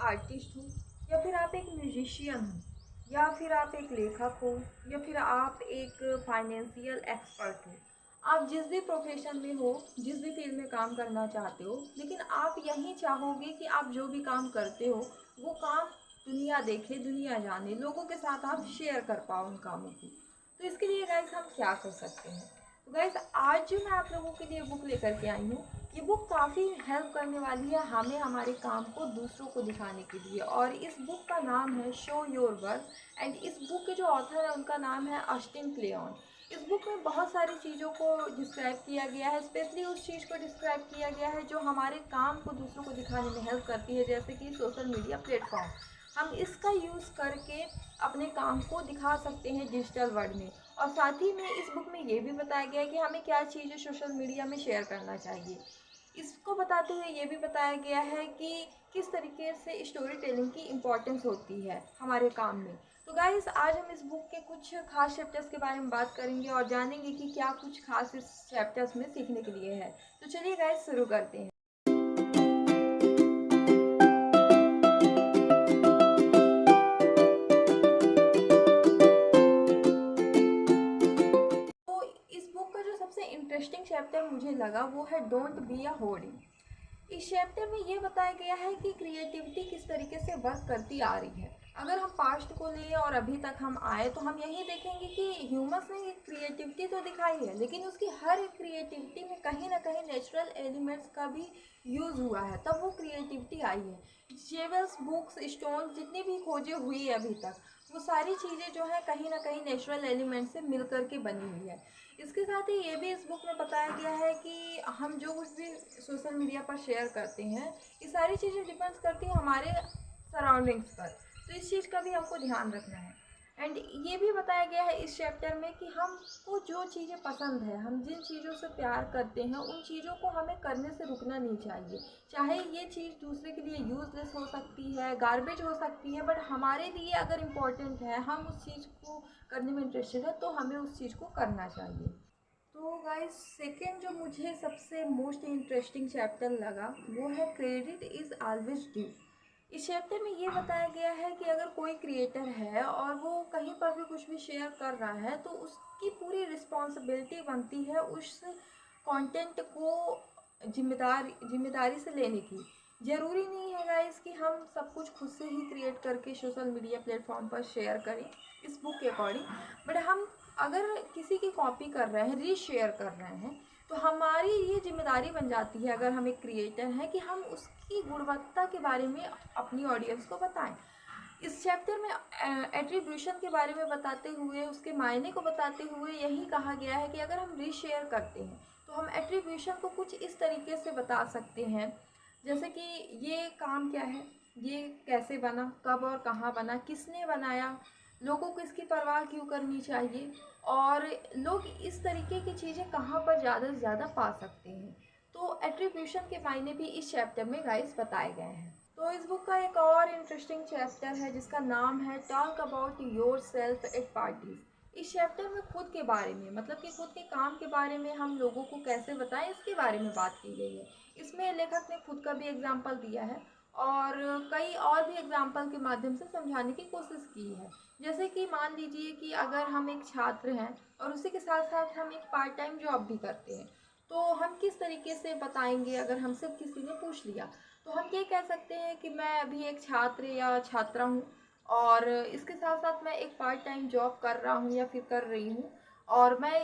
Artist हो, या फिर आप एक म्यूजिशियन हो, या फिर आप एक लेखक हो, या फिर आप एक फाइनेंशियल एक्सपर्ट हो, आप जिस भी प्रोफेशन में हो, जिस भी फील्ड में काम करना चाहते हो, लेकिन आप यही चाहोगे कि आप जो भी काम करते हो वो काम दुनिया देखे, दुनिया जाने, लोगों के साथ आप शेयर कर पाओ उन कामों को। तो इसके लिए गाइस हम क्या कर सकते हैं? तो गाइस आज जो मैं आप लोगों के लिए बुक लेकर के आई हूँ, ये बुक काफ़ी हेल्प करने वाली है हमें हमारे काम को दूसरों को दिखाने के लिए। और इस बुक का नाम है शो योर वर्क, एंड इस बुक के जो ऑथर है उनका नाम है ऑस्टिन क्लेयन। इस बुक में बहुत सारी चीज़ों को डिस्क्राइब किया गया है, स्पेशली उस चीज़ को डिस्क्राइब किया गया है जो हमारे काम को दूसरों को दिखाने में हेल्प करती है, जैसे कि सोशल मीडिया प्लेटफॉर्म। हम इसका यूज़ करके अपने काम को दिखा सकते हैं डिजिटल वर्ल्ड में। और साथ ही में इस बुक में ये भी बताया गया है कि हमें क्या चीज़ें सोशल मीडिया में शेयर करना चाहिए। इसको बताते हुए ये भी बताया गया है कि किस तरीके से स्टोरी टेलिंग की इम्पोर्टेंस होती है हमारे काम में। तो गाइस आज हम इस बुक के कुछ खास चैप्टर्स के बारे में बात करेंगे और जानेंगे कि क्या कुछ खास इस चैप्टर्स में सीखने के लिए है। तो चलिए गाइस शुरू करते हैं। तो इस बुक का जो सबसे इंटरेस्टिंग चैप्टर मुझे लगा वो है डोंट बी अ होर्डिंग। इस चैप्टर में ये बताया गया है कि क्रिएटिविटी किस तरीके से वर्क करती आ रही है। अगर हम पास्ट को लिए और अभी तक हम आए तो हम यही देखेंगे कि ह्यूमंस ने क्रिएटिविटी तो दिखाई है, लेकिन उसकी हर एक क्रिएटिविटी में कहीं ना कहीं नेचुरल एलिमेंट्स का भी यूज़ हुआ है, तब वो क्रिएटिविटी आई है। जेवल्स, बुक्स, स्टोन जितनी भी खोजें हुई है अभी तक, वो सारी चीज़ें जो है कहीं ना कहीं नेचुरल एलिमेंट से मिल करके बनी हुई है। इसके साथ ही ये भी इस बुक में बताया गया है कि हम जो कुछ भी सोशल मीडिया पर शेयर करते हैं, ये सारी चीज़ें डिपेंड्स करती हैं हमारे सराउंडिंग्स पर। तो इस चीज़ का भी हमको ध्यान रखना है। एंड ये भी बताया गया है इस चैप्टर में कि हमको जो चीज़ें पसंद है, हम जिन चीज़ों से प्यार करते हैं, उन चीज़ों को हमें करने से रुकना नहीं चाहिए। चाहे ये चीज़ दूसरे के लिए यूज़लेस हो सकती है, गार्बेज हो सकती है, बट हमारे लिए अगर इम्पोर्टेंट है, हम उस चीज़ को करने में इंटरेस्टेड है, तो हमें उस चीज़ को करना चाहिए। तो गाइस सेकेंड जो मुझे सबसे मोस्ट इंटरेस्टिंग चैप्टर लगा वो है क्रेडिट इज़ ऑलवेज ड्यू। इस चैप्टर में ये बताया गया है कि अगर कोई क्रिएटर है और वो कहीं पर भी कुछ भी शेयर कर रहा है, तो उसकी पूरी रिस्पॉन्सिबिलिटी बनती है उस कंटेंट को जिम्मेदारी से लेने की। ज़रूरी नहीं है गाइस कि हम सब कुछ खुद से ही क्रिएट करके सोशल मीडिया प्लेटफॉर्म पर शेयर करें इस बुक के अकॉर्डिंग, बट हम अगर किसी की कॉपी कर रहे हैं, रीशेयर कर रहे हैं, तो हमारी ये जिम्मेदारी बन जाती है, अगर हम एक क्रिएटर हैं, कि हम उसकी गुणवत्ता के बारे में अपनी ऑडियंस को बताएं। इस चैप्टर में एट्रीब्यूशन के बारे में बताते हुए, उसके मायने को बताते हुए यही कहा गया है कि अगर हम रीशेयर करते हैं तो हम एट्रीब्यूशन को कुछ इस तरीके से बता सकते हैं, जैसे कि ये काम क्या है, ये कैसे बना, कब और कहाँ बना, किसने बनाया, लोगों को इसकी परवाह क्यों करनी चाहिए, और लोग इस तरीके की चीज़ें कहाँ पर ज़्यादा से ज़्यादा पा सकते हैं। तो एट्रीब्यूशन के मायने भी इस चैप्टर में गाइस बताए गए हैं। तो इस बुक का एक और इंटरेस्टिंग चैप्टर है जिसका नाम है talk about your self eight parties. इस चैप्टर में खुद के बारे में, मतलब कि खुद के काम के बारे में हम लोगों को कैसे बताएं, इसके बारे में बात की गई है। इसमें लेखक ने खुद का भी एग्जाम्पल दिया है और कई और भी एग्जाम्पल के माध्यम से समझाने की कोशिश की है। जैसे कि मान लीजिए कि अगर हम एक छात्र हैं और उसी के साथ साथ हम एक पार्ट टाइम जॉब भी करते हैं, तो हम किस तरीके से बताएंगे। अगर हमसे किसी ने पूछ लिया तो हम ये कह सकते हैं कि मैं अभी एक छात्र या छात्रा हूँ और इसके साथ साथ मैं एक पार्ट टाइम जॉब कर रहा हूँ या फिर कर रही हूँ, और मैं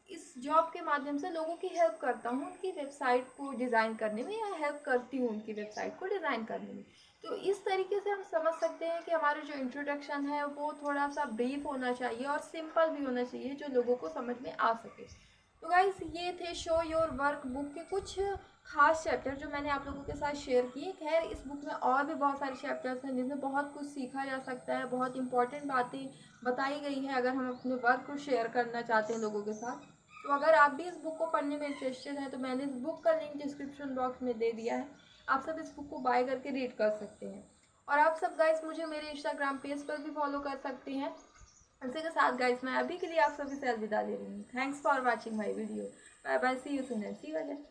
इस जॉब के माध्यम से लोगों की हेल्प करता हूँ उनकी वेबसाइट को डिज़ाइन करने में, या हेल्प करती हूँ उनकी वेबसाइट को डिज़ाइन करने में। तो इस तरीके से हम समझ सकते हैं कि हमारा जो इंट्रोडक्शन है वो थोड़ा सा ब्रीफ होना चाहिए और सिंपल भी होना चाहिए, जो लोगों को समझ में आ सके। तो गाइस ये थे शो योर वर्क बुक के कुछ खास चैप्टर जो मैंने आप लोगों के साथ शेयर किए। खैर इस बुक में और भी बहुत सारे चैप्टर्स हैं जिनमें बहुत कुछ सीखा जा सकता है, बहुत इंपॉर्टेंट बातें बताई गई हैं अगर हम अपने वर्क को शेयर करना चाहते हैं लोगों के साथ। तो अगर आप भी इस बुक को पढ़ने में इंटरेस्टेड हैं तो मैंने इस बुक का लिंक डिस्क्रिप्शन बॉक्स में दे दिया है, आप सब इस बुक को बाय करके रीड कर सकते हैं। और आप सब गाइस मुझे मेरे इंस्टाग्राम पेज पर भी फॉलो कर सकते हैं। इसी के साथ गाइस मैं अभी के लिए आप सभी से अलविदा ले रही हूँ। Thanks for watching my video. Bye bye, see you soon and see you again.